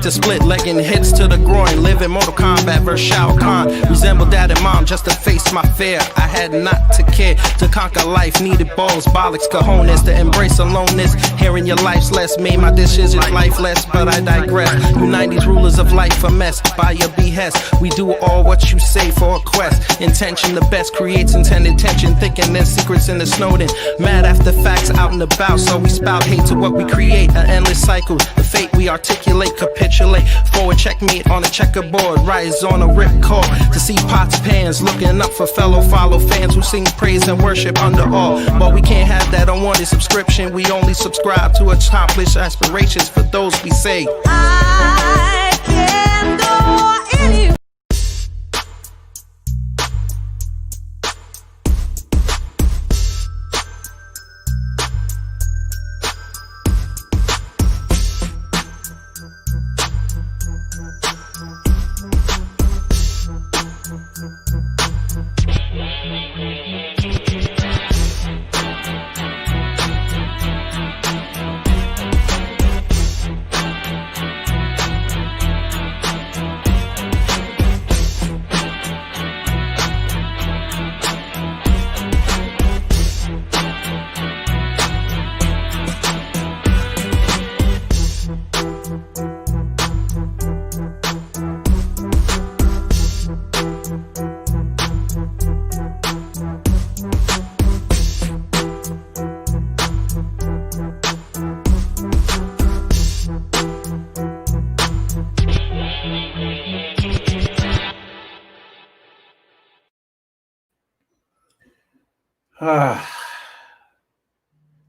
to split legging hits to the groin. Live in Mortal Kombat versus Shao Kahn. Resemble dad and mom just to face my fear. I had not to care to conquer life. Needed balls, bollocks, cojones to embrace aloneness. Hearing your life's less made my decisions lifeless, but I digress. You 90s rulers of life a mess by your behest. We do all what you say for a quest. Intention the best creates intended tension. Thinking there's secrets in the Snowden. Mad after facts out and about, so we spout hate to what we create. An endless cycle. The fate we articulate, capitulate. Forward checkmate on a checkerboard. Rise on a ripcord to see pots, pans. Looking up for fellow follow fans who sing praise and worship under all. But we can't have that unwanted subscription. We only subscribe to accomplish aspirations for those we say I can go anywhere.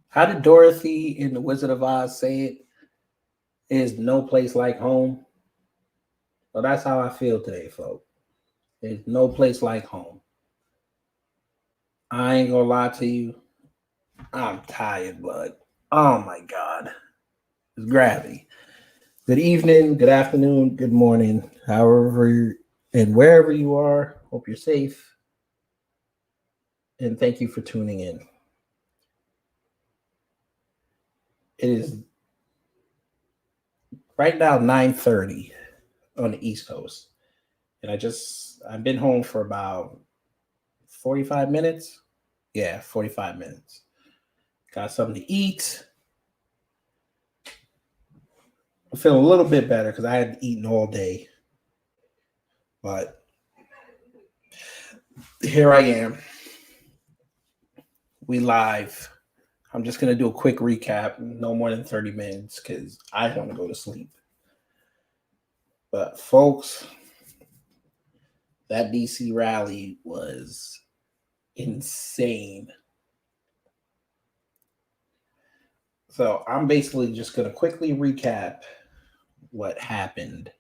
How did Dorothy in The Wizard of Oz say it? There's no place like home. Well, that's how I feel today, folks. There's no place like home. I ain't gonna lie to you. I'm tired, bud. Oh my God. It's gravity. Good evening, good afternoon, good morning, however and wherever you are. Hope you're safe. And thank you for tuning in. It is right now 9:30 on the East Coast. And I've been home for about 45 minutes. Yeah, 45 minutes. Got something to eat. I feel a little bit better because I hadn't eaten all day. But here I am. We live. I'm just going to do a quick recap, no more than 30 minutes, because I want to go to sleep. But folks, that DC rally was insane. So I'm basically just going to quickly recap what happened.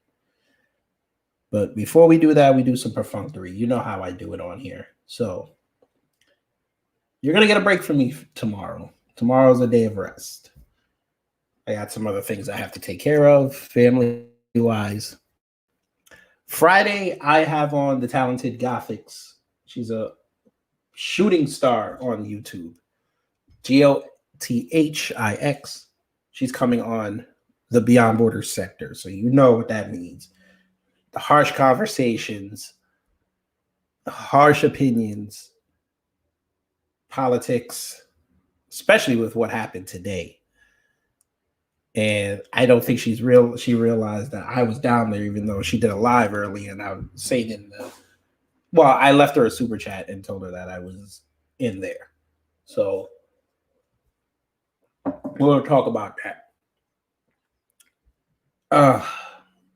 But before we do that, we do some perfunctory. You know how I do it on here. So you're going to get a break from me tomorrow. Tomorrow's a day of rest. I got some other things I have to take care of, family-wise. Friday, I have on the talented Gothix. She's a shooting star on YouTube. Gothix. She's coming on the Beyond Borders sector, so you know what that means. The harsh conversations, the harsh opinions, politics, especially with what happened today. And I don't think she realized that I was down there, even though she did a live early, and I was saying I left her a super chat and told her that I was in there. So we'll talk about that.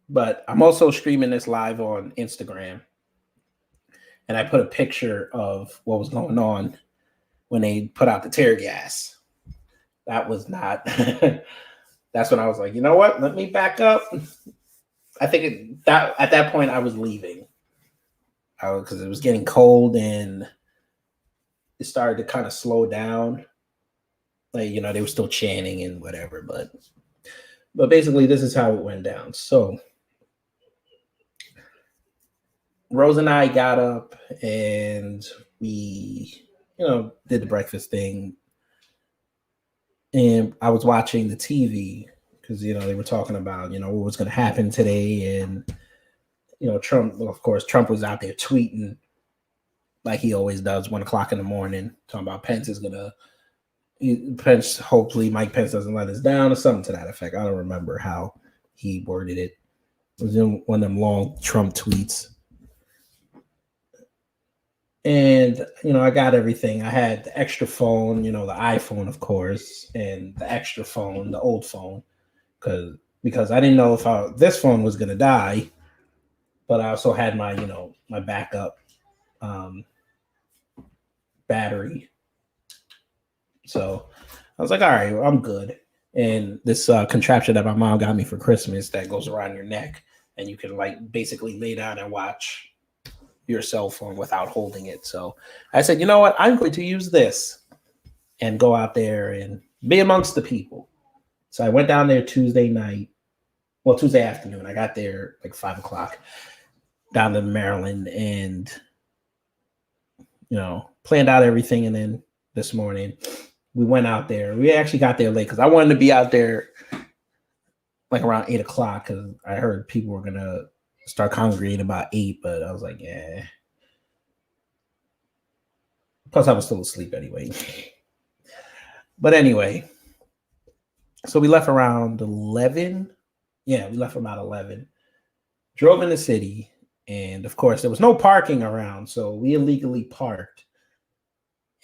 But I'm also streaming this live on Instagram. And I put a picture of what was going on when they put out the tear gas. That was not, that's when I was like, you know what? Let me back up. I think at that point I was leaving because it was getting cold and it started to kind of slow down. Like, you know, they were still chanting and whatever, but basically this is how it went down. So Rose and I got up and we, did the breakfast thing. And I was watching the TV because they were talking about what was going to happen today, and Trump. Well, of course, Trump was out there tweeting like he always does, 1 o'clock in the morning, talking about Pence is gonna. Pence, hopefully, Mike Pence doesn't let us down, or something to that effect. I don't remember how he worded it. It was in one of them long Trump tweets. And, I got everything. I had the extra phone, the iPhone, of course, and the extra phone, the old phone, because I didn't know if this phone was going to die, but I also had my, my backup battery. So I was like, all right, well, I'm good. And this contraption that my mom got me for Christmas that goes around your neck, and you can basically lay down and watch your cell phone without holding it. So I said, you know what? I'm going to use this and go out there and be amongst the people. So I went down there Tuesday afternoon. I got there like 5 o'clock down to Maryland, and, planned out everything. And then this morning we went out there. We actually got there late because I wanted to be out there like around 8 o'clock because I heard people were going to start congregating about 8, but I was like, yeah. Plus, I was still asleep anyway. But anyway, so we left around 11. Yeah, we left about 11. Drove in the city, and of course, there was no parking around, so we illegally parked.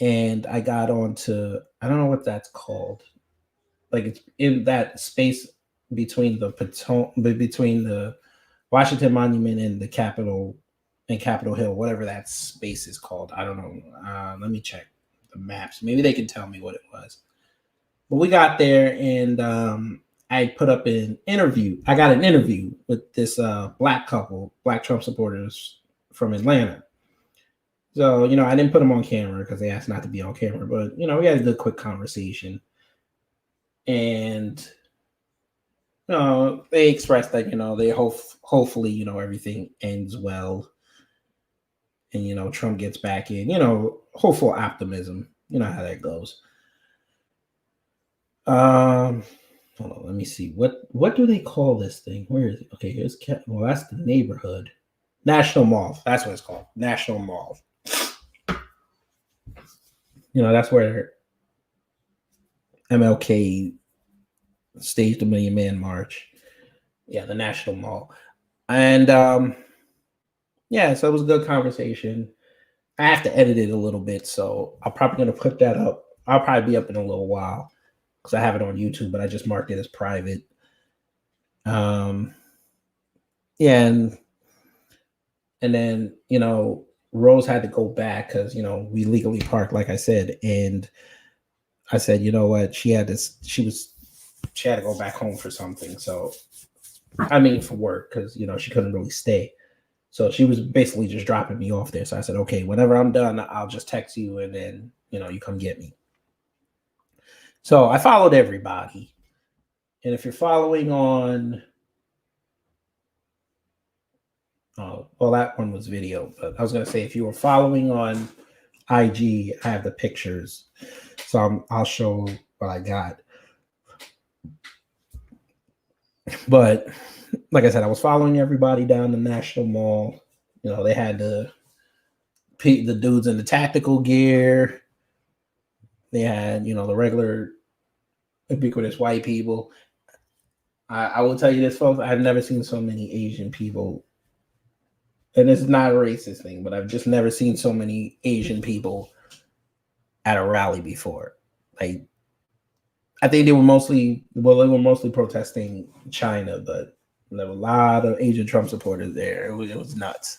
And I got onto, I don't know what that's called. Like, it's in that space between the Washington Monument and the Capitol Hill, whatever that space is called. I don't know. Let me check the maps. Maybe they can tell me what it was. But we got there, and I put up an interview. I got an interview with this black couple, black Trump supporters from Atlanta. So, I didn't put them on camera because they asked not to be on camera. But, we had a good, quick conversation. And, they expressed that, they hopefully, everything ends well. And, Trump gets back in, hopeful optimism. You know how that goes. Hold on, let me see. What do they call this thing? Where is it? Okay, here's that's the neighborhood. National Mall. That's what it's called. National Mall. That's where MLK staged the Million Man March. Yeah, the National Mall. And so it was a good conversation. I have to edit it a little bit, so I'm probably going to put that up. I'll probably be up in a little while because I have it on YouTube, but I just marked it as private. And then, Rose had to go back because, we legally parked, like I said. And I said, you know what? She had to go back home for something. So, for work because, she couldn't really stay. So she was basically just dropping me off there. So I said, okay, whenever I'm done, I'll just text you and then, you come get me. So I followed everybody. And if you're following on, that one was video, but I was going to say, if you were following on IG, I have the pictures. So I'll show what I got. But like I said, I was following everybody down the National Mall. They had the dudes in the tactical gear. They had, the regular ubiquitous white people. I will tell you this, folks. I've never seen so many Asian people. And it's not a racist thing, but I've just never seen so many Asian people at a rally before. Like, I think they were mostly protesting China, but there were a lot of Asian Trump supporters there. It was nuts.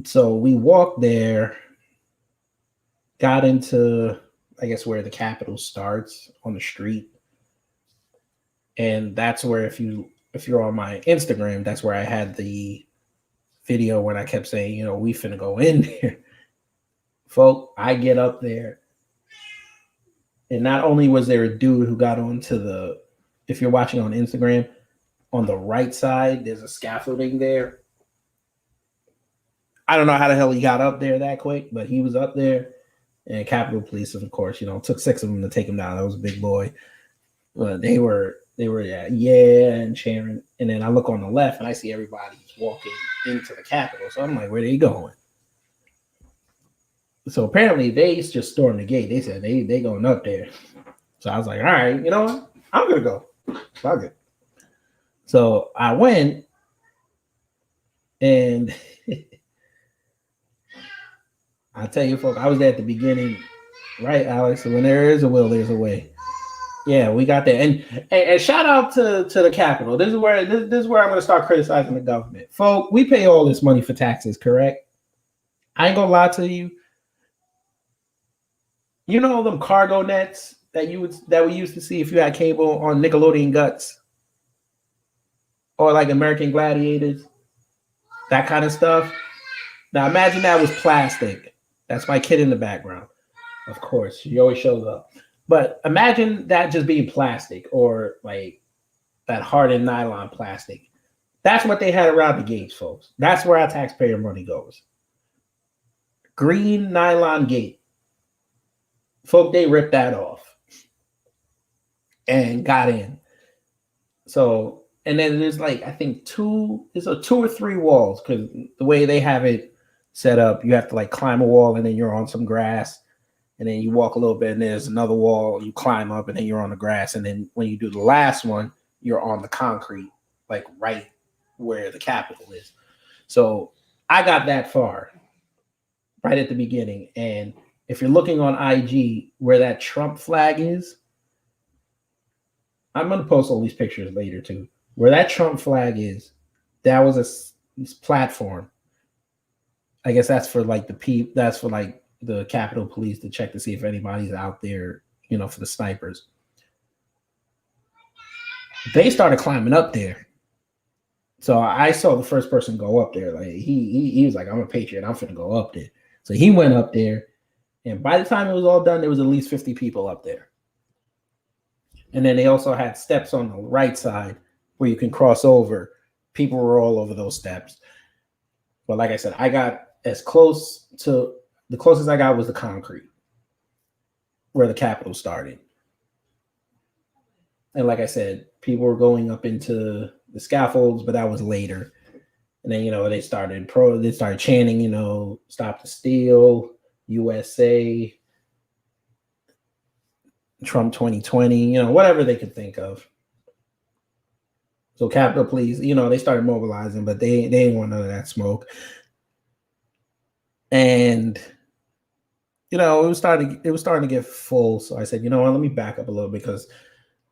So we walked there, got into, I guess, where the Capitol starts on the street. And that's where, if you're on my Instagram, that's where I had the video when I kept saying, we finna go in there. Folk, I get up there. And not only was there a dude who got onto if you're watching on Instagram, on the right side, there's a scaffolding there. I don't know how the hell he got up there that quick, but he was up there. And Capitol Police, of course, took 6 of them to take him down. That was a big boy. But they were yeah and cheering. And then I look on the left and I see everybody walking into the Capitol. So I'm like, where are they going? So apparently they just stormed the gate. They said they going up there. So I was like, all right, you know what? I'm gonna go. Fuck it. So I went, and I tell you, folks, I was there at the beginning, right, Alex? So when there is a will, there's a way. Yeah, we got there, and shout out to the Capitol. This is where I'm gonna start criticizing the government, folks. We pay all this money for taxes, correct? I ain't gonna lie to you. You know them cargo nets that we used to see if you had cable on Nickelodeon Guts or like American Gladiators, that kind of stuff. Now imagine that was plastic. That's my kid in the background. Of course, she always shows up. But imagine that just being plastic or like that hardened nylon plastic. That's what they had around the gates, folks. That's where our taxpayer money goes. Green nylon gate. Folk, they ripped that off and got in. So, and then there's like, I think there's two or three walls because the way they have it set up, you have to like climb a wall and then you're on some grass. And then you walk a little bit and there's another wall, you climb up and then you're on the grass. And then when you do the last one, you're on the concrete, like right where the Capitol is. So I got that far right at the beginning. And if you're looking on IG where that Trump flag is, I'm going to post all these pictures later too. Where that Trump flag is, that was a platform. I guess that's for like that's for like the Capitol Police to check to see if anybody's out there, you know, for the snipers. They started climbing up there. So I saw the first person go up there. Like he was like, I'm a patriot. I'm finna go up there. So he went up there. And by the time it was all done, there was at least 50 people up there. And then they also had steps on the right side where you can cross over. People were all over those steps. But like I said, I got as close to the closest I got was the concrete where the Capitol started. And like I said, people were going up into the scaffolds, but that was later. And then, you know, they started chanting, you know, stop the steal, USA, Trump 2020, you know, whatever they could think of. So Capitol Police, you know, they started mobilizing, but they didn't want none of that smoke. And you know, it was starting to get full. So I said, you know what, let me back up a little because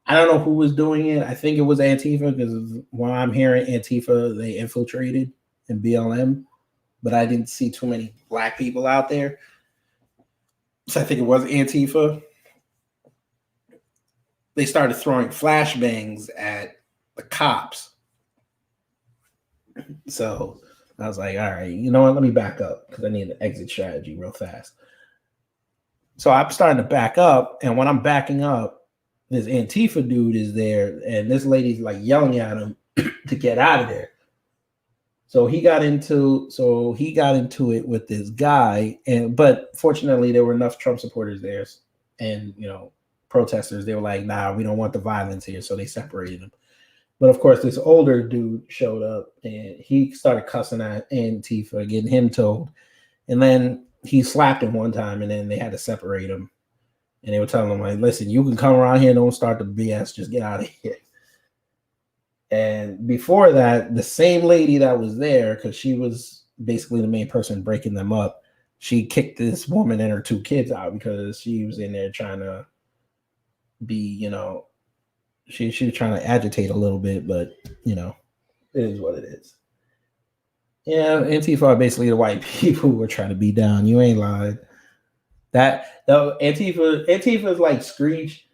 I don't know who was doing it. I think it was Antifa because while I'm hearing Antifa, they infiltrated in BLM, but I didn't see too many black people out there. So I think it was Antifa. They started throwing flashbangs at the cops. So I was like, all right, you know what, let me back up because I need an exit strategy real fast. So I'm starting to back up, and when I'm backing up, this Antifa dude is there, and this lady's like yelling at him to get out of there. So he got into it with this guy, but fortunately there were enough Trump supporters there, and you know, protesters. They were like, nah, we don't want the violence here, so they separated them. But of course, this older dude showed up, and he started cussing at Antifa, getting him told, and then he slapped him one time, and then they had to separate him. And they were telling him, like, listen, you can come around here, don't start the BS, just get out of here. And before that, the same lady that was there, because she was basically the main person breaking them up, she kicked this woman and her two kids out because she was in there trying to be, you know, she was trying to agitate a little bit, but, you know, it is what it is. Yeah, Antifa are basically the white people who were trying to be down. You ain't lied. That though, Antifa is like Screech,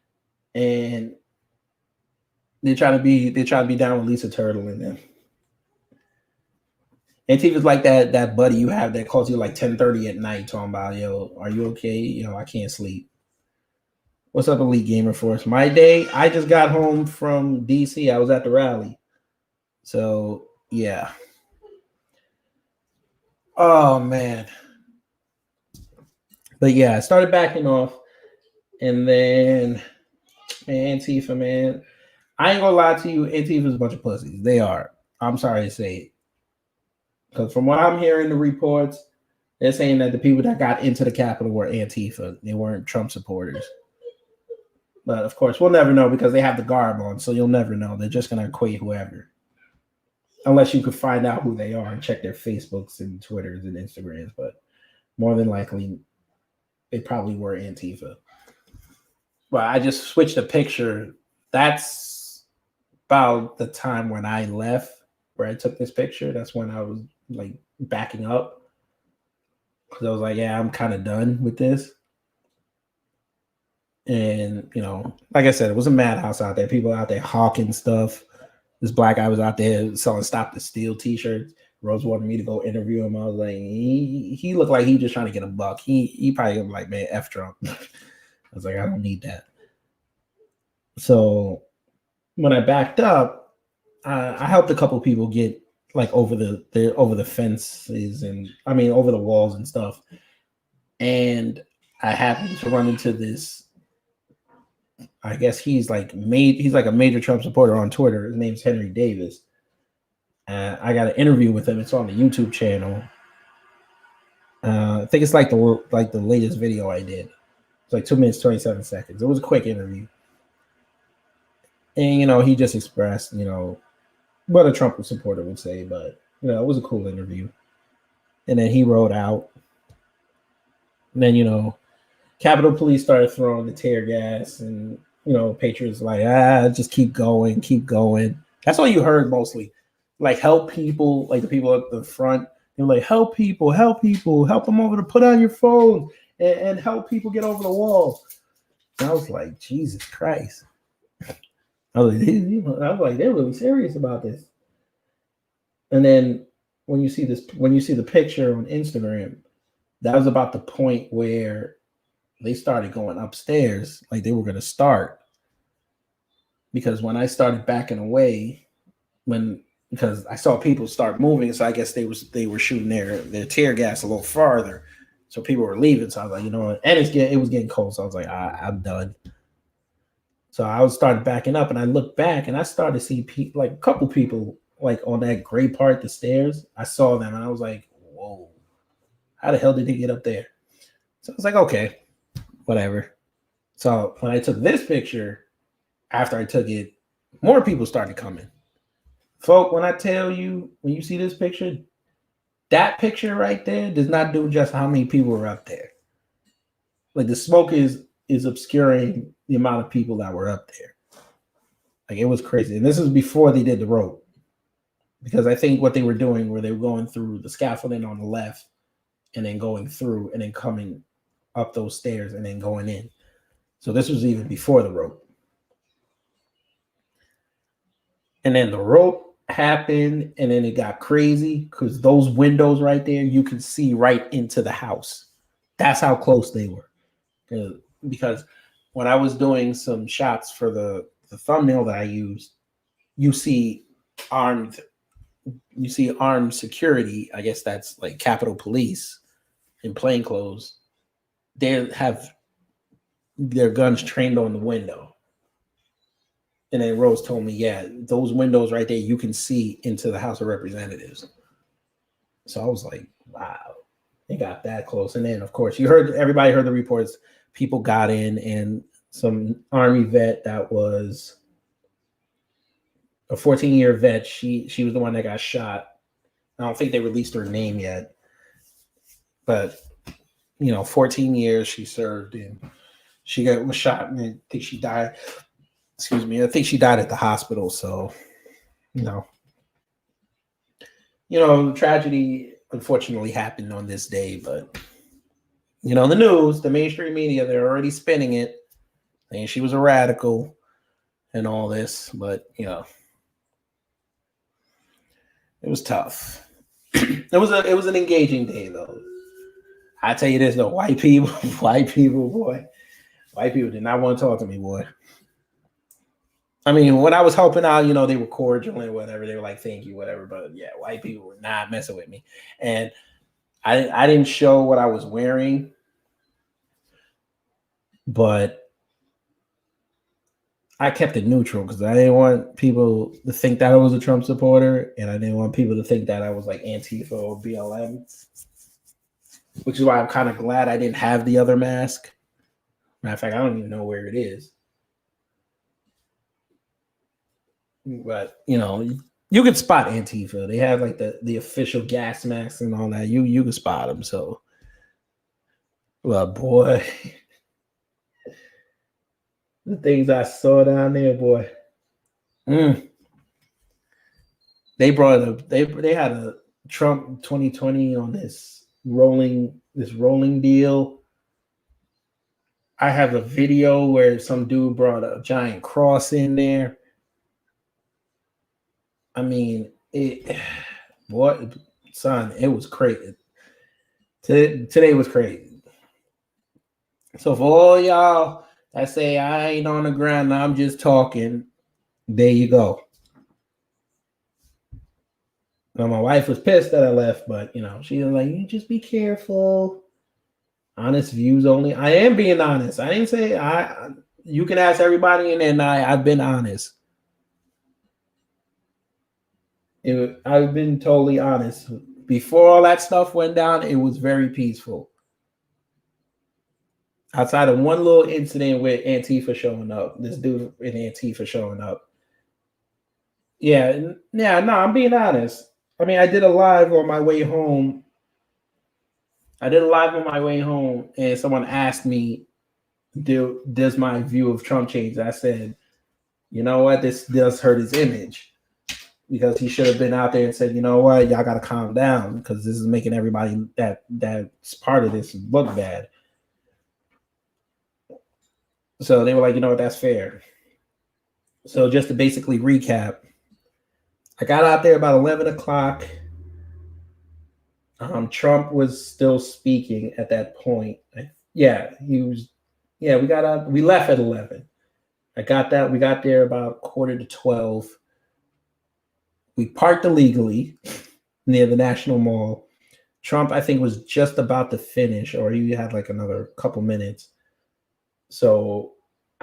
and they try to be down with Lisa Turtle and them. Antifa's like that buddy you have that calls you like 10:30 at night talking about, yo, are you okay? You know, I can't sleep. What's up, Elite Gamer Force? My day, I just got home from DC. I was at the rally. So yeah. Oh man. But yeah, I started backing off, and then Man, Antifa, man. I ain't gonna lie to you. Antifa's a bunch of pussies. They are. I'm sorry to say it. Because from what I'm hearing, the reports, they're saying that the people that got into the Capitol were Antifa. They weren't Trump supporters. But of course, we'll never know because they have the garb on, so you'll never know. They're just gonna equate whoever, unless you could find out who they are and check their Facebooks and Twitters and Instagrams. But more than likely, they probably were Antifa. But I just switched a picture. That's about the time when I left, where I took this picture. That's when I was like backing up because I was like, yeah, I'm kind of done with this. And, you know, like I said, it was a madhouse out there. People out there hawking stuff. This black guy was out there selling Stop the Steal t-shirts. Rose wanted me to go interview him. I was like, he looked like he just trying to get a buck. He probably was like, man, F Trump. I was like, I don't need that. So when I backed up, I helped a couple people get like over the fences and over the walls and stuff. And I happened to run into this. I guess he's like a major Trump supporter on Twitter. His name's Henry Davis. I got an interview with him. It's on the YouTube channel. I think it's like the latest video I did. It's like 2 minutes 27 seconds. It was a quick interview, and he just expressed what a Trump supporter would say. But it was a cool interview. And then he wrote out. And then Capitol Police started throwing the tear gas, and Patriots like, just keep going. That's all you heard mostly. Like, help people, like the people at the front. They're like, help people, help them over to put on your phone and help people get over the wall. And I was like, Jesus Christ. I was like, they're really serious about this. And then when you see the picture on Instagram, that was about the point where they started going upstairs, like they were going to start. Because when I started backing away, because I saw people start moving, so I guess they were shooting their tear gas a little farther, so people were leaving. So I was like, and it was getting cold, so I was like, I'm done. So I started backing up, and I looked back, and I started to see people, like a couple people, like on that gray part, the stairs. I saw them, and I was like, whoa, how the hell did they get up there? So I was like, okay, whatever. So when I took this picture, after I took it, more people started coming. Folk, when I tell you, when you see this picture, that picture right there does not do just how many people were up there. Like, the smoke is obscuring the amount of people that were up there. Like, it was crazy. And this is before they did the rope. Because I think what they were doing were they were going through the scaffolding on the left and then going through and then coming up those stairs and then going in. So this was even before the rope. And then the rope happened, and then it got crazy because those windows right there, you can see right into the house. That's how close they were. Because when I was doing some shots for the thumbnail that I used, you see armed security. I guess that's like Capitol Police in plainclothes. They have their guns trained on the window. And then Rose told me, yeah, those windows right there, you can see into the House of Representatives. So I was like, wow, it got that close. And then, of course, everybody heard the reports. People got in, and some Army vet that was a 14-year vet, she was the one that got shot. I don't think they released her name yet. But, 14 years she served, and she was shot, and I think she died. Excuse me. I think she died at the hospital. So, tragedy unfortunately happened on this day. But, the news, the mainstream media, they're already spinning it, saying she was a radical and all this. But, it was tough. It was an engaging day, though. I tell you this, though, white people, boy. White people did not want to talk to me, boy. I mean, when I was helping out, they were cordial and whatever. They were like, thank you, whatever. But yeah, white people were not messing with me. And I didn't show what I was wearing. But I kept it neutral because I didn't want people to think that I was a Trump supporter, and I didn't want people to think that I was like Antifa or BLM, which is why I'm kind of glad I didn't have the other mask. Matter of fact, I don't even know where it is. But you know, you can spot Antifa. They have like the official gas masks and all that. You can spot them. So, well, boy, the things I saw down there, boy. They brought up they had a Trump 2020 on this rolling deal. I have a video where some dude brought a giant cross in there. I mean, it was crazy. Today was crazy. So for all y'all that say I ain't on the ground, I'm just talking, there you go. Now, my wife was pissed that I left, but you know, she was like, "You just be careful. Honest views only." I am being honest. I didn't say I. You can ask everybody, and I've been honest. I've been totally honest. Before all that stuff went down, it was very peaceful. Outside of one little incident with Antifa showing up, this dude in Antifa showing up. Yeah, no, I'm being honest. I mean, I did a live on my way home. And someone asked me, does my view of Trump change? I said, you know what? This does hurt his image, because he should have been out there and said, you know what? Y'all got to calm down, because this is making everybody that's part of this look bad. So they were like, you know what? That's fair. So just to basically recap, I got out there about 11 o'clock. Trump was still speaking at that point. He was. Yeah, we got out. We left at 11. We got there about 11:45. We parked illegally near the National Mall. Trump, I think, was just about to finish, or he had like another couple minutes. So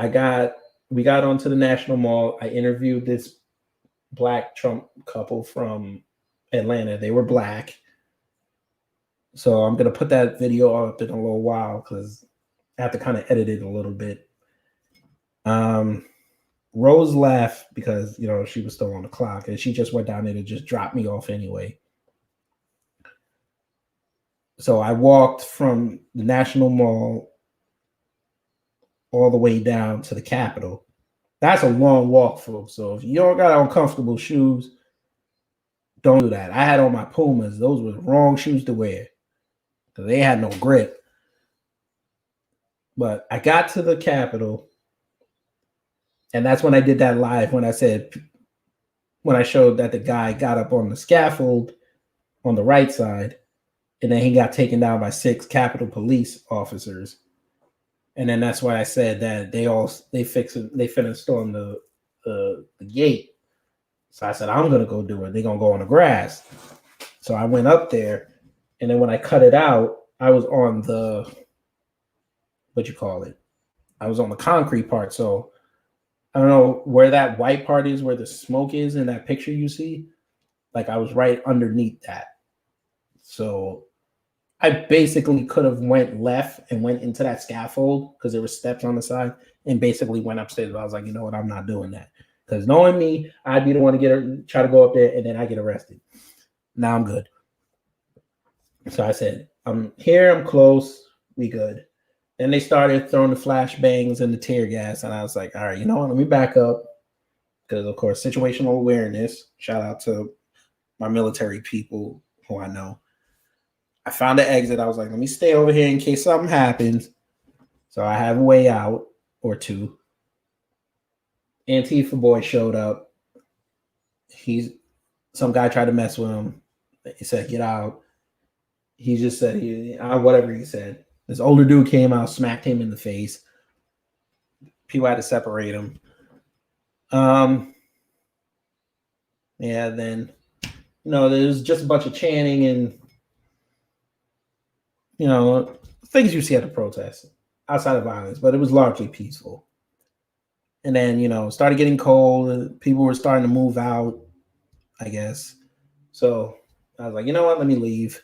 we got onto the National Mall. I interviewed this Black Trump couple from Atlanta. They were Black. So I'm going to put that video up in a little while because I have to kind of edit it a little bit. Rose left because, you know, she was still on the clock, and she just went down there to just drop me off anyway. So I walked from the National Mall all the way down to the Capitol. That's a long walk, folks. So if you don't got uncomfortable shoes, don't do that. I had on my Pumas. Those were the wrong shoes to wear because they had no grip. But I got to the Capitol, and that's when I did that live when I showed that the guy got up on the scaffold on the right side, and then he got taken down by 6 Capitol Police officers. And then that's why I said that they finna storm the gate. So I said, I'm gonna go do it. They're gonna go on the grass. So I went up there, and then when I cut it out, I was on the I was on the concrete part. So I don't know where that white part is, where the smoke is in that picture you see. Like I was right underneath that. So I basically could have went left and went into that scaffold because there were steps on the side, and basically went upstairs. But I was like, you know what? I'm not doing that. Because knowing me, I'd be the one to try to go up there, and then I get arrested. Now I'm good. So I said, I'm here, I'm close, we good. Then they started throwing the flashbangs and the tear gas, and I was like, all right, you know what? Let me back up. Because, of course, situational awareness. Shout out to my military people who I know. I found an exit. I was like, let me stay over here in case something happens. So I have a way out or two. Antifa boy showed up. Some guy tried to mess with him. He said, get out. He just said, whatever he said. This older dude came out, smacked him in the face. People had to separate him. Then, there's just a bunch of chanting and, things you see at the protest outside of violence, but it was largely peaceful. And then, started getting cold. People were starting to move out, I guess. So I was like, you know what? Let me leave.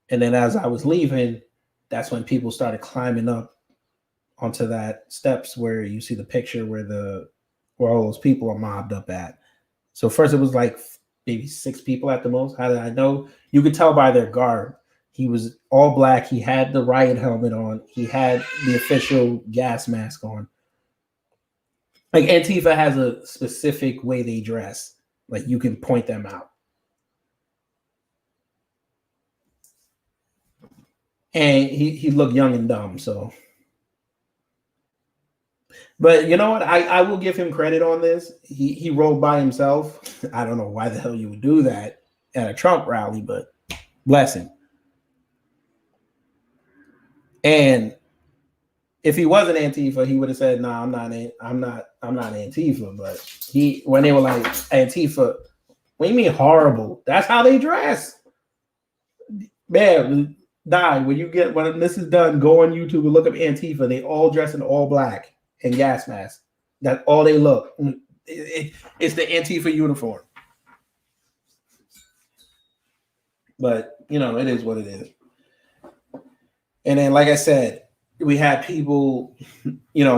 And then as I was leaving, that's when people started climbing up onto that steps where you see the picture where all those people are mobbed up at. So first it was like maybe 6 people at the most. How did I know? You could tell by their garb. He was all black. He had the riot helmet on. He had the official gas mask on. Like Antifa has a specific way they dress. Like you can point them out. And he looked young and dumb, so. But you know what? I will give him credit on this. He rode by himself. I don't know why the hell you would do that at a Trump rally, but bless him. And if he wasn't Antifa, he would have said, "No, I'm not Antifa." But when they were like Antifa, what do you mean horrible? That's how they dress, man. When this is done, go on YouTube and look up Antifa. They all dress in all black and gas masks. That's all they look. It's the Antifa uniform. But it is what it is. And then, like I said, we had people,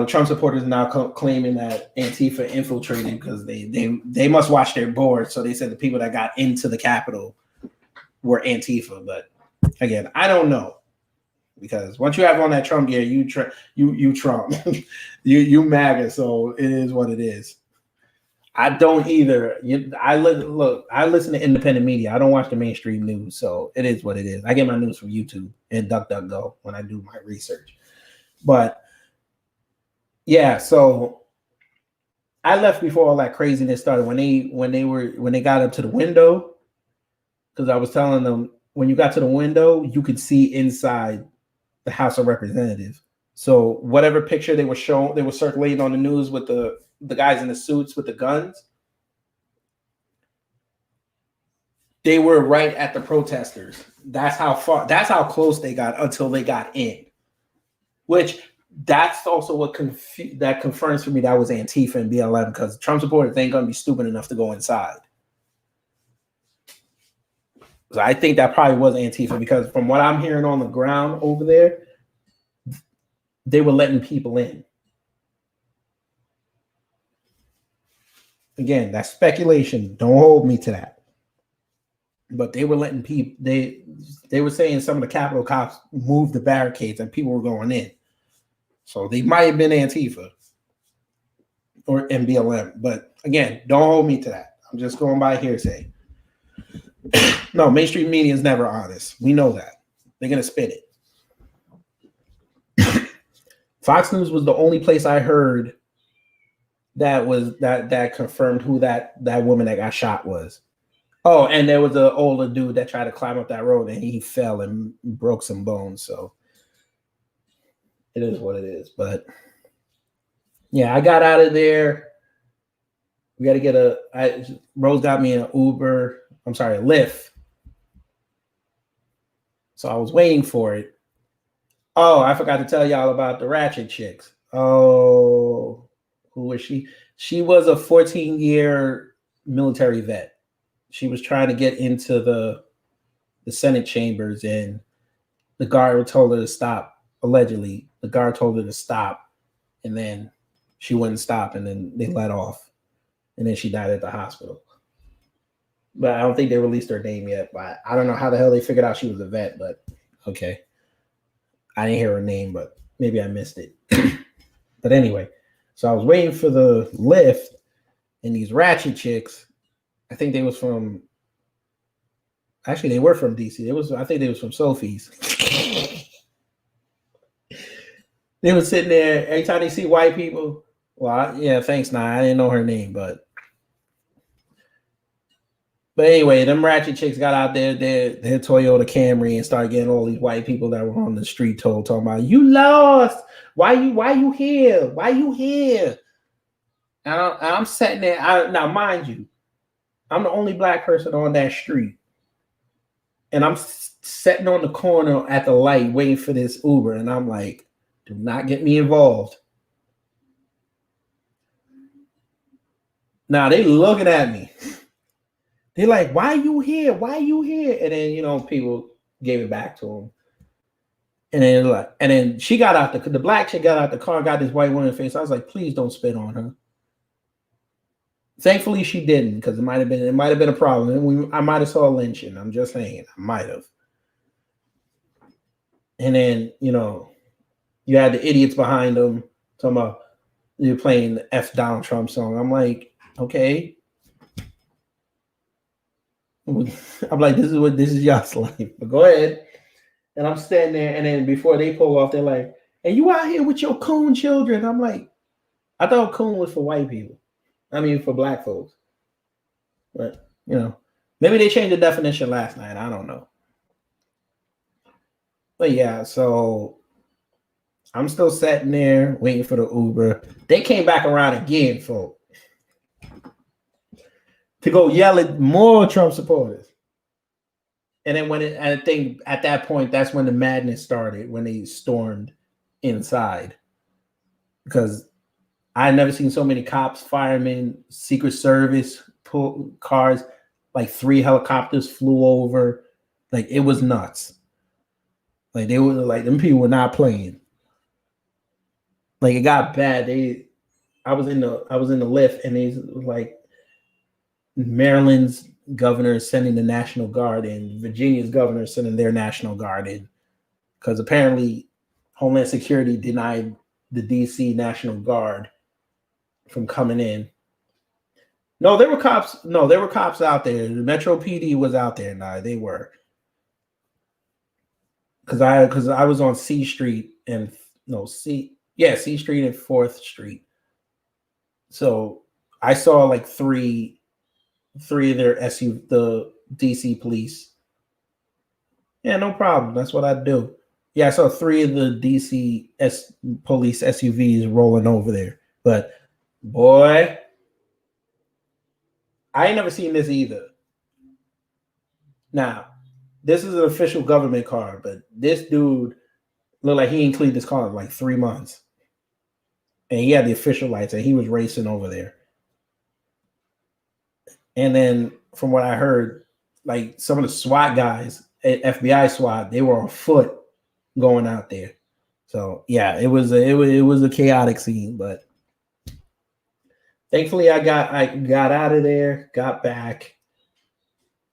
Trump supporters now claiming that Antifa infiltrated because they must watch their board. So they said the people that got into the Capitol were Antifa. But again, I don't know, because once you have on that Trump gear, you Trump, you MAGA. So it is what it is. I don't either. I listen to independent media. I don't watch the mainstream news. So it is what it is. I get my news from YouTube and DuckDuckGo when I do my research. But yeah, so I left before all that craziness started. When they got up to the window, because I was telling them, when you got to the window, you could see inside the House of Representatives. So whatever picture they were circulating on the news with the guys in the suits with the guns, they were right at the protesters. That's how close they got until they got in. Which that's also what that confirms for me that was Antifa and BLM, because Trump supporters ain't gonna be stupid enough to go inside. So I think that probably was Antifa, because from what I'm hearing on the ground over there, they were letting people in. Again, that's speculation. Don't hold me to that. But they were letting people, they were saying some of the Capitol cops moved the barricades and people were going in. So they might have been Antifa or BLM. But again, don't hold me to that. I'm just going by hearsay. No, mainstream media is never honest. We know that. They're going to spin it. Fox News was the only place I heard that confirmed who that woman that got shot was. Oh, and there was an older dude that tried to climb up that road and he fell and broke some bones. So it is what it is. But yeah, I got out of there. We got to get Rose got me an Uber. I'm sorry, a Lyft. So I was waiting for it. Oh, I forgot to tell y'all about the ratchet chicks. Oh, who was she? She was a 14-year military vet. She was trying to get into the Senate chambers, and the guard told her to stop. Allegedly, the guard told her to stop, and then she wouldn't stop, and then they let off, and then she died at the hospital. But I don't think they released her name yet. But I don't know how the hell they figured out she was a vet, but okay. I didn't hear her name, but maybe I missed it. But anyway, so I was waiting for the Lyft, and these ratchet chicks, I think they was from, actually they were from DC. I think they was from Sophie's. They were sitting there, every time they see white people, yeah, thanks, I didn't know her name, but anyway, them ratchet chicks got out there, their Toyota Camry, and started getting all these white people that were on the street talking about, you lost. Why you here? Why you here? And I'm sitting there. Now, mind you, I'm the only black person on that street. And I'm sitting on the corner at the light waiting for this Uber. And I'm like, do not get me involved. Now they looking at me. They're like, "Why you here? Why you here?" And then people gave it back to him. And then she got out the black chick got out the car, got this white woman face. I was like, "Please don't spit on her." Thankfully, she didn't, because it might have been a problem. I might have saw a lynching. I'm just saying, I might have. And then you had the idiots behind them talking about you're playing the F Donald Trump song. I'm like, okay. I'm like, this is y'all's life. But go ahead. And I'm standing there, and then before they pull off, they're like, "And you out here with your coon children?" I'm like, I thought coon was for white people. I mean, for black folks. But maybe they changed the definition last night. I don't know. But yeah, so I'm still sitting there waiting for the Uber. They came back around again, folks, to go yell at more Trump supporters. And then I think at that point, that's when the madness started, when they stormed inside. Because I had never seen so many cops, firemen, Secret Service cars, like 3 helicopters flew over. Like, it was nuts. Like, they were like, them people were not playing. Like, it got bad. I was in the lift, and they was like, Maryland's governor is sending the National Guard in, Virginia's governor is sending their National Guard in, because apparently Homeland Security denied the DC National Guard from coming in. No, there were cops. No, there were cops out there. The Metro PD was out there. Nah, they were. Because I was on C Street and C Street and 4th Street. So I saw like three of their the DC police. Yeah, no problem. That's what I do. Yeah, I saw 3 of the DC police SUVs rolling over there. But boy, I ain't never seen this either. Now, this is an official government car, but this dude looked like he ain't cleaned his car in like 3 months. And he had the official lights, and he was racing over there. And then from what I heard, like some of the SWAT guys, FBI SWAT, they were on foot going out there. So yeah, it was a chaotic scene, but thankfully I got out of there, got back.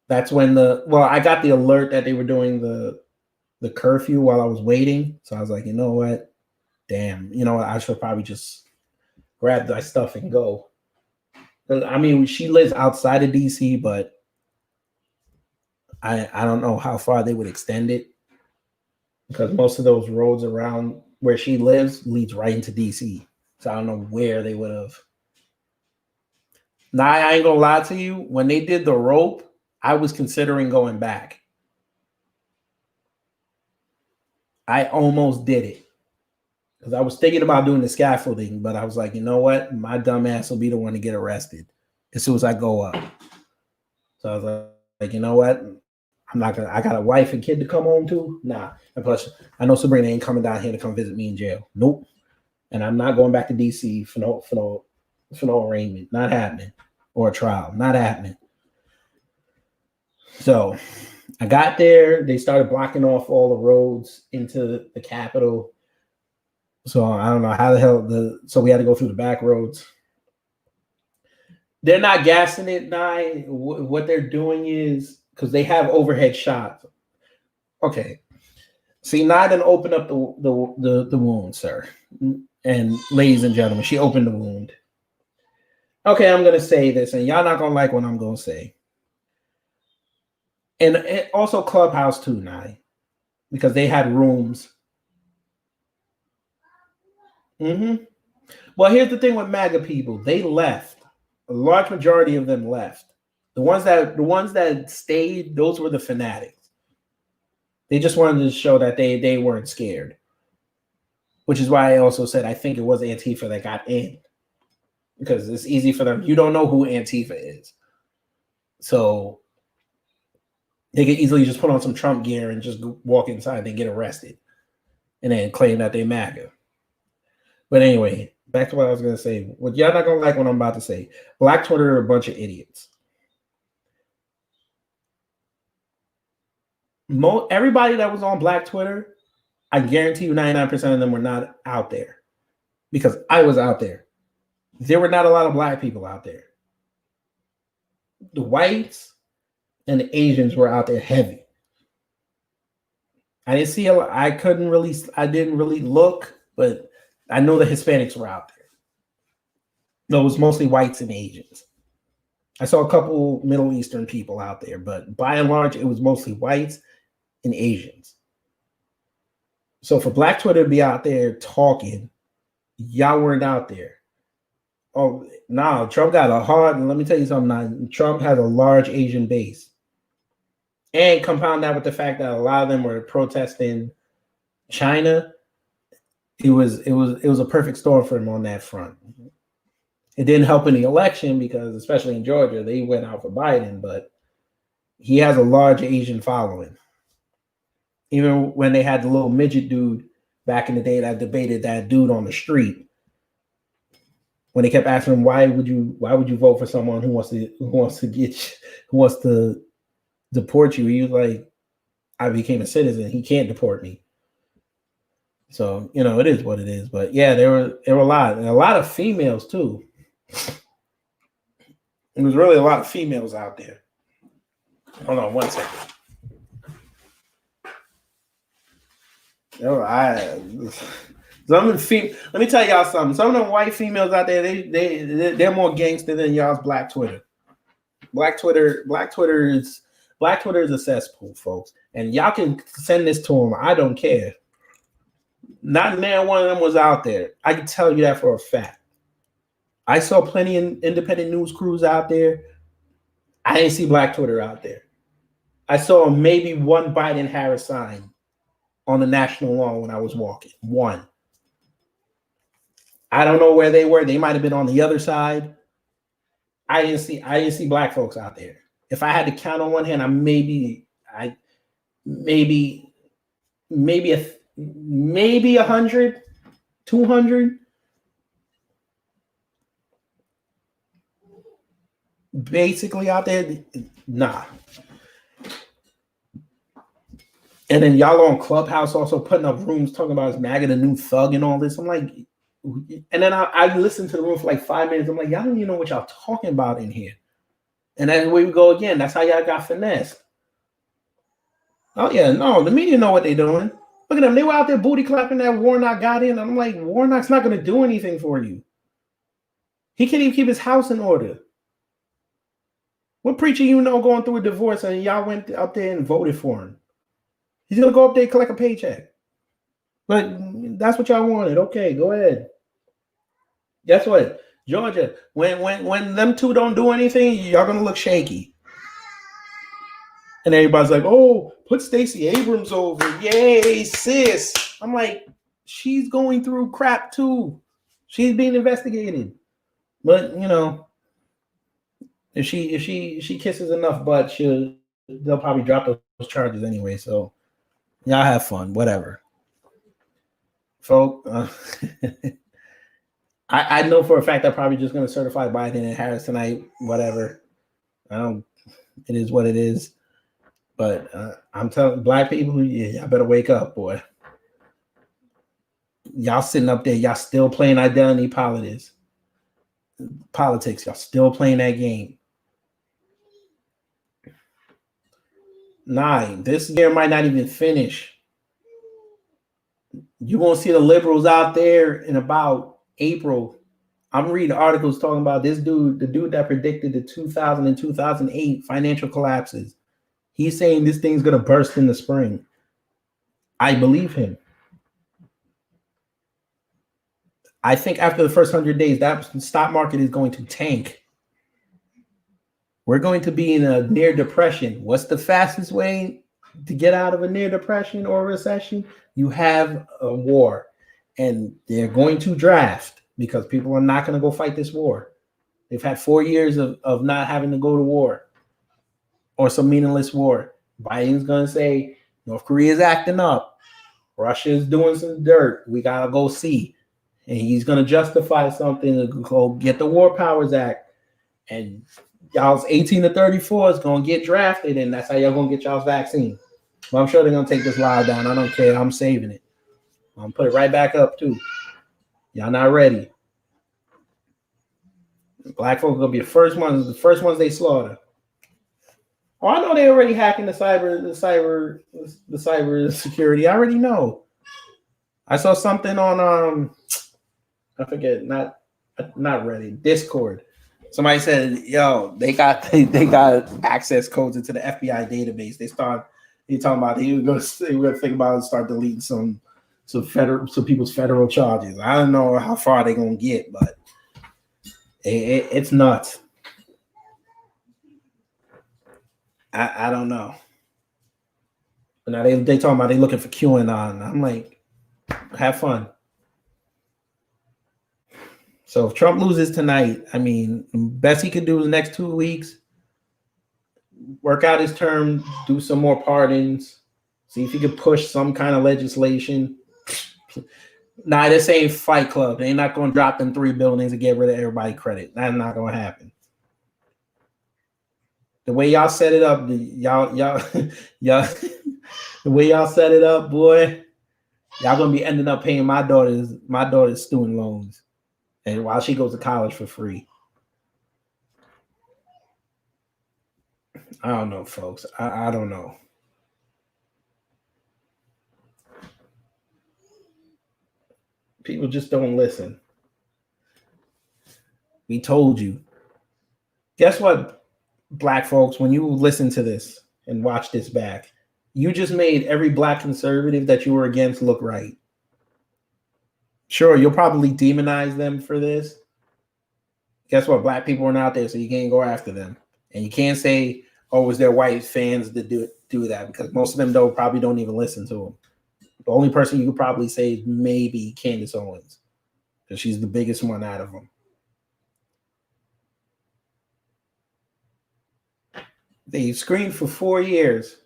That's when I got the alert that they were doing the curfew while I was waiting. So I was like, you know what? Damn, I should probably just grab my stuff and go. I mean, she lives outside of DC, but I don't know how far they would extend it, because most of those roads around where she lives leads right into DC. So I don't know where they would have. Now, I ain't gonna lie to you. When they did the rope, I was considering going back. I almost did it, because I was thinking about doing the scaffolding, but I was like, you know what? My dumb ass will be the one to get arrested as soon as I go up. So I was like, you know what? I'm not gonna. I got a wife and kid to come home to. Nah. And plus, I know Sabrina ain't coming down here to come visit me in jail. Nope. And I'm not going back to DC for no arraignment. Not happening. Or a trial. Not happening. So I got there. They started blocking off all the roads into the Capitol. So I don't know how the hell so we had to go through the back roads. They're not gassing it, Nye. What they're doing is, because they have overhead shots. Okay. See, Nye didn't open up the wound, sir. And ladies and gentlemen, she opened the wound. Okay, I'm going to say this, and y'all not going to like what I'm going to say. And also Clubhouse too, Nye, because they had rooms. Well, here's the thing with MAGA people. They left. A large majority of them left. The ones that stayed, those were the fanatics. They just wanted to show that they weren't scared. Which is why I also said I think it was Antifa that got in. Because it's easy for them. You don't know who Antifa is. So they could easily just put on some Trump gear and just walk inside and get arrested. And then claim that they MAGA. But anyway, back to what I was gonna say. What y'all not gonna like what I'm about to say. Black Twitter are a bunch of idiots. Everybody that was on Black Twitter, I guarantee you 99% of them were not out there. Because I was out there. There were not a lot of black people out there. The whites and the Asians were out there heavy. I didn't see I didn't really look, but I know the Hispanics were out there. No, it was mostly whites and Asians. I saw a couple Middle Eastern people out there, but by and large, it was mostly whites and Asians. So for Black Twitter to be out there talking, y'all weren't out there. Oh, no, Trump got a hard, let me tell you something now. Trump has a large Asian base. And compound that with the fact that a lot of them were protesting China. It was a perfect storm for him on that front. It didn't help in the election because, especially in Georgia, they went out for Biden, but he has a large Asian following. Even when they had the little midget dude back in the day that debated that dude on the street, when they kept asking him, why would you vote for someone who wants to deport you? He was like, I became a citizen. He can't deport me. So, it is what it is. But yeah, there were a lot of females too. There was really a lot of females out there. Hold on one second. Let me tell y'all something. Some of them white females out there, they're more gangster than y'all's Black Twitter. Black Twitter is a cesspool, folks. And y'all can send this to them. I don't care. Not now one of them was out there. I can tell you that for a fact. I saw plenty of independent news crews out there. I didn't see Black Twitter out there. I saw maybe one Biden-Harris sign on the national lawn when I was walking. One. I don't know where they were. They might have been on the other side. I didn't see black folks out there. If I had to count on one hand, maybe 100, 200. Basically out there, nah. And then y'all on Clubhouse also putting up rooms talking about is MAGA the new thug and all this. I'm like, and then I listened to the room for like 5 minutes. I'm like, y'all don't even know what y'all talking about in here. And then we go again. That's how y'all got finessed. Oh yeah, no, the media know what they're doing. Look at them. They were out there booty clapping that Warnock got in. I'm like, Warnock's not going to do anything for you. He can't even keep his house in order. What preacher going through a divorce and y'all went up there and voted for him? He's going to go up there and collect a paycheck. But that's what y'all wanted. Okay, go ahead. Guess what? Georgia, when them two don't do anything, y'all going to look shaky. And everybody's like, oh, put Stacey Abrams over. Yay, sis. I'm like, she's going through crap too. She's being investigated. But, if she kisses enough butt, they'll probably drop those charges anyway. So y'all have fun, whatever. Folk, I know for a fact they're probably just going to certify Biden and Harris tonight, whatever. It is what it is. But I'm telling black people, y'all better wake up, boy. Y'all sitting up there, y'all still playing identity politics. Y'all still playing that game. 9. This year might not even finish. You won't see the liberals out there in about April. I'm reading articles talking about this dude, the dude that predicted the 2000 and 2008 financial collapses. He's saying this thing's going to burst in the spring. I believe him. I think after the first 100 days, that stock market is going to tank. We're going to be in a near depression. What's the fastest way to get out of a near depression or recession? You have a war, and they're going to draft because people are not going to go fight this war. They've had 4 years of not having to go to war or some meaningless war. Biden's going to say, North Korea is acting up. Russia is doing some dirt. We got to go see. and he's gonna justify something to go get the War Powers Act, and y'all's 18 to 34 is gonna get drafted, and that's how y'all gonna get y'all's vaccine. Well, I'm sure they're gonna take this live down. I don't care. I'm saving it. I'm gonna put it right back up too. Y'all not ready. Black folks gonna be the first ones they slaughter. Oh, I know they already hacking the cyber security. I already know. I saw something on I forget, not Reddit, Discord. Somebody said, "Yo, they got access codes into the FBI database." They talking about they were gonna think about and start deleting some people's federal charges. I don't know how far they're gonna get, but it's nuts. I don't know. But now they talking about they looking for QAnon. I'm like, have fun. So if Trump loses tonight, I mean, best he could do the next 2 weeks, work out his term, do some more pardons, see if he could push some kind of legislation. Nah, this ain't Fight Club. They're not going to drop them 3 buildings and get rid of everybody credit. That's not going to happen. The way y'all set it up, the way y'all set it up, boy, y'all gonna be ending up paying my daughter's student loans, and while she goes to college for free. I don't know, folks. I don't know. People just don't listen. We told you. Guess what? Black folks, when you listen to this and watch this back, you just made every black conservative that you were against look right. Sure, you'll probably demonize them for this. Guess what? Black people aren't out there, so you can't go after them. And you can't say, oh, it was their white fans that do that, because most of them probably don't even listen to them. The only person you could probably say is maybe Candace Owens, because she's the biggest one out of them. They screamed for 4 years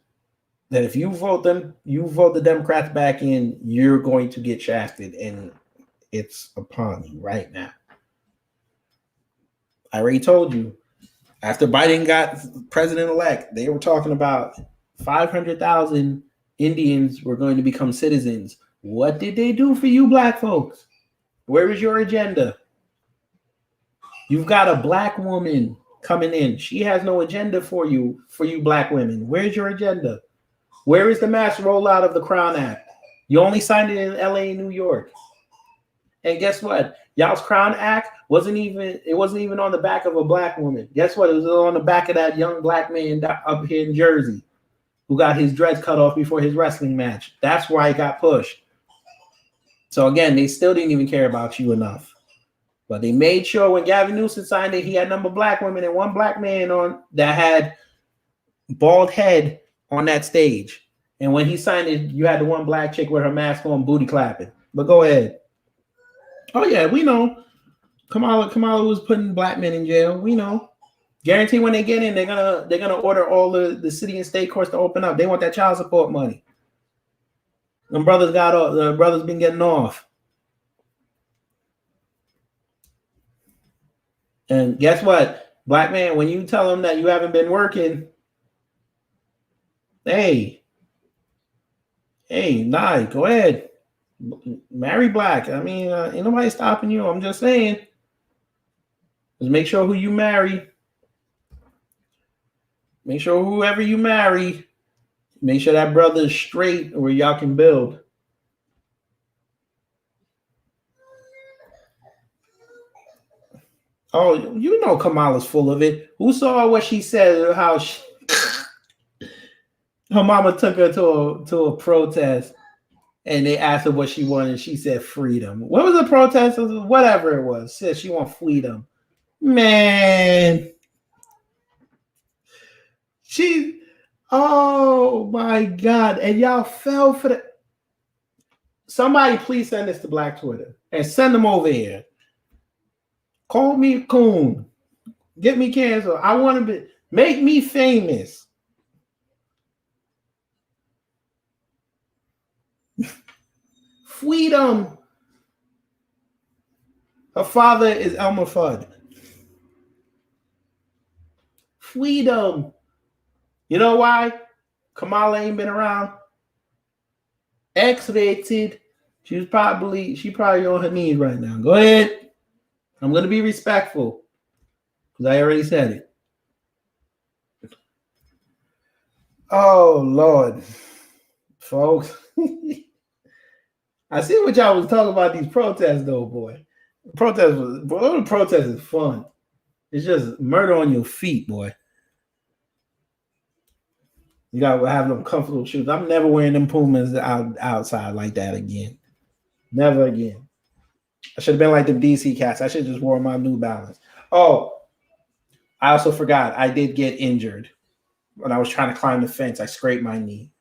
that if you vote the Democrats back in, you're going to get shafted, and it's upon you right now. I already told you, after Biden got president-elect, they were talking about 500,000 Indians were going to become citizens. What did they do for you black folks? Where is your agenda? You've got a black woman coming in. She has no agenda for you black women. Where's your agenda? Where is the mass rollout of the Crown Act? You only signed it in LA and New York. And guess what? Y'all's Crown Act wasn't even on the back of a black woman. Guess what? It was on the back of that young black man up here in Jersey who got his dreads cut off before his wrestling match. That's why it got pushed. So again, they still didn't even care about you enough. But they made sure when Gavin Newsom signed it, he had a number of black women and one black man on that had bald head on that stage. And when he signed it, you had the one black chick with her mask on, booty clapping. But go ahead. Oh yeah, we know. Kamala was putting black men in jail. We know. Guarantee when they get in, they're gonna order all the city and state courts to open up. They want that child support money. The brothers been getting off. And guess what? Black man, when you tell them that you haven't been working, hey, nah, go ahead. Marry black. I mean, ain't nobody stopping you. I'm just saying. Just make sure who you marry. Make sure whoever you marry, make sure that brother is straight where y'all can build. Oh, you know Kamala's full of it. Who saw what she said? How her mama took her to a protest, and they asked her what she wanted. She said freedom. What was the protest? Whatever it was. Said she want freedom. Man, oh my God. And y'all fell for that. Somebody please send this to Black Twitter and send them over here. Call me a coon. Get me canceled. I want to make me famous. Freedom. Her father is Elmer Fudd. Freedom. You know why? Kamala ain't been around. X-rated. She probably on her knees right now. Go ahead. I'm gonna be respectful because I already said it. Oh Lord, folks. I see what y'all was talking about these protests, though, boy. Protest is fun. It's just murder on your feet, boy. You gotta have them comfortable shoes. I'm never wearing them Pumas outside like that again. Never again. I should have been like the DC cats. I should have just wore my New Balance. Oh, I also forgot. I did get injured when I was trying to climb the fence. I scraped my knee.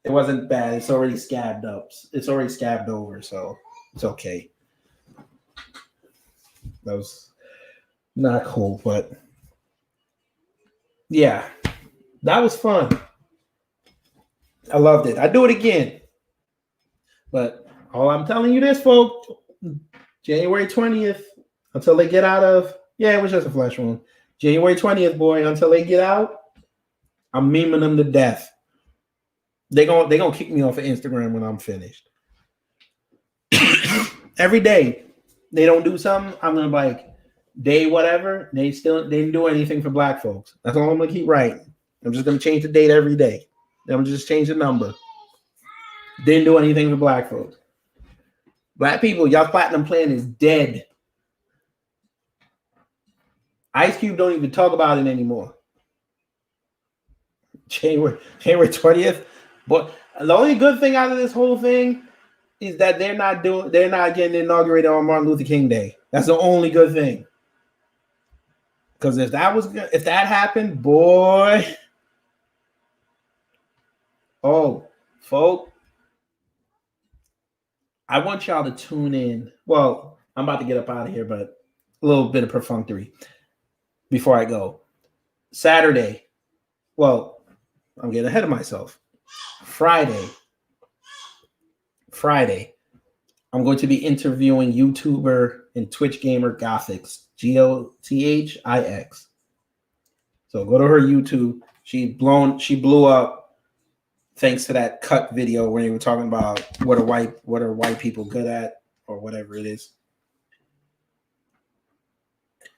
It wasn't bad. It's already scabbed up. It's already scabbed over, so it's okay. That was not cool, but yeah, that was fun. I loved it. I'd do it again. But all I'm telling you this, folks, January 20th, until they get out of, it was just a flesh wound. January 20th, boy, until they get out, I'm memeing them to death. They gonna kick me off of Instagram when I'm finished. Every day they don't do something, I'm gonna be like, day whatever, they didn't do anything for black folks. That's all I'm gonna keep writing. I'm just gonna change the date every day. Then I'm just change the number. Didn't do anything for black folks. Black people, y'all platinum plan is dead. Ice Cube don't even talk about it anymore. January 20th. But the only good thing out of this whole thing is that they're not getting inaugurated on Martin Luther King Day. That's the only good thing. Because if that happened, boy. Oh, folk. I want y'all to tune in. Well, I'm about to get up out of here, but a little bit of perfunctory before I go. Saturday. Well, I'm getting ahead of myself. Friday, I'm going to be interviewing YouTuber and Twitch gamer Gothix, Gothix. So go to her YouTube. She blew up thanks to that cut video where you were talking about what are white people good at or whatever it is.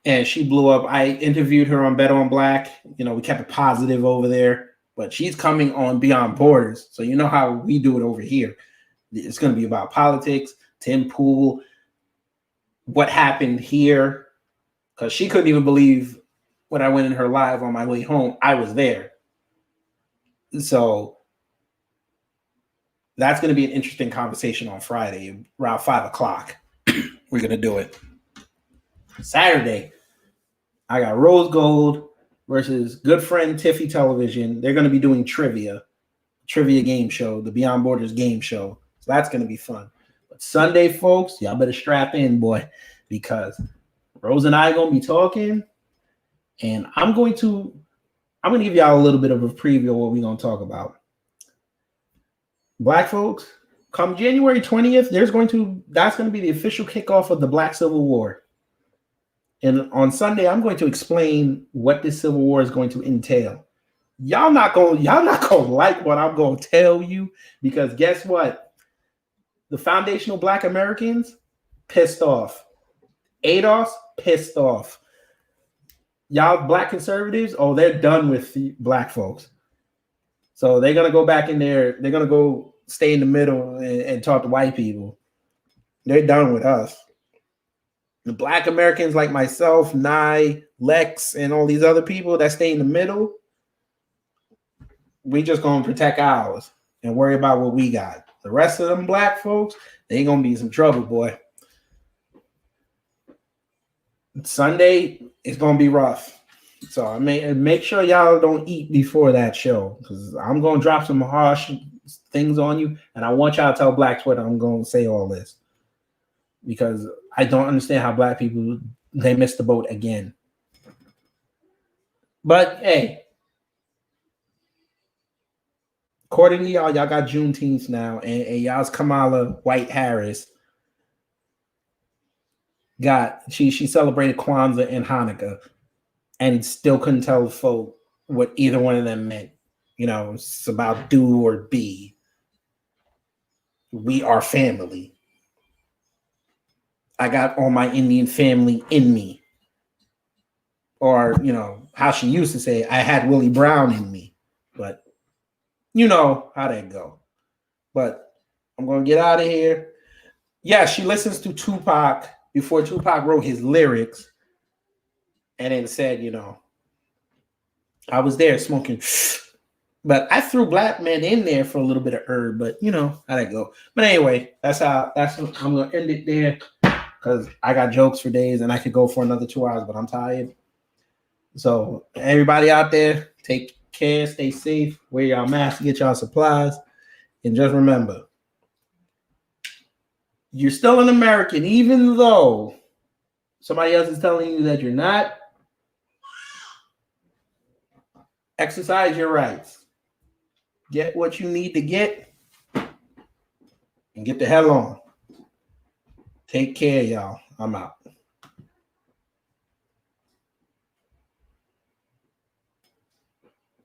And she blew up. I interviewed her on Bet on Black. We kept it positive over there. But she's coming on Beyond Borders. So you know how we do it over here. It's going to be about politics, Tim Pool, what happened here. Because she couldn't even believe when I went in her live on my way home, I was there. So that's going to be an interesting conversation on Friday, around 5 o'clock. We're going to do it. Saturday, I got Rose Gold versus good friend Tiffy Television. They're going to be doing trivia game show, the Beyond Borders game show. So that's going to be fun. But Sunday, folks, y'all better strap in, boy, because Rose and I are going to be talking, and I'm going to give y'all a little bit of a preview of what we're going to talk about. Black folks, come January 20th, that's going to be the official kickoff of the Black Civil War. And on Sunday, I'm going to explain what this Civil War is going to entail. Y'all not gonna like what I'm going to tell you, because guess what? The foundational Black Americans pissed off. ADOS pissed off. Y'all Black conservatives, they're done with Black folks. So they're gonna go back in there. They're gonna go stay in the middle and talk to white people. They're done with us. The Black Americans like myself, Nye, Lex, and all these other people that stay in the middle, we just going to protect ours and worry about what we got. The rest of them Black folks, they going to be in some trouble, boy. Sunday is going to be rough. So I make sure y'all don't eat before that show, because I'm going to drop some harsh things on you, and I want y'all to tell Black Twitter I'm going to say all this, because I don't understand how Black people, they missed the boat again. But hey, according to y'all got Juneteenth now, and y'all's Kamala White Harris. she celebrated Kwanzaa and Hanukkah and still couldn't tell folk what either one of them meant. You know, it's about do or be. We are family. I got all my Indian family in me. Or, you know, how she used to say, I had Willie Brown in me. But you know how that go. But I'm going to get out of here. Yeah, she listens to Tupac before Tupac wrote his lyrics. And then said, you know, I was there smoking. But I threw Black Men in there for a little bit of herb. But you know how that go. But anyway, I'm going to end it there. Because I got jokes for days and I could go for another 2 hours, but I'm tired. So everybody out there, take care, stay safe, wear y'all masks, get y'all supplies. And just remember, you're still an American, even though somebody else is telling you that you're not. Exercise your rights. Get what you need to get and get the hell on. Take care, y'all. I'm out.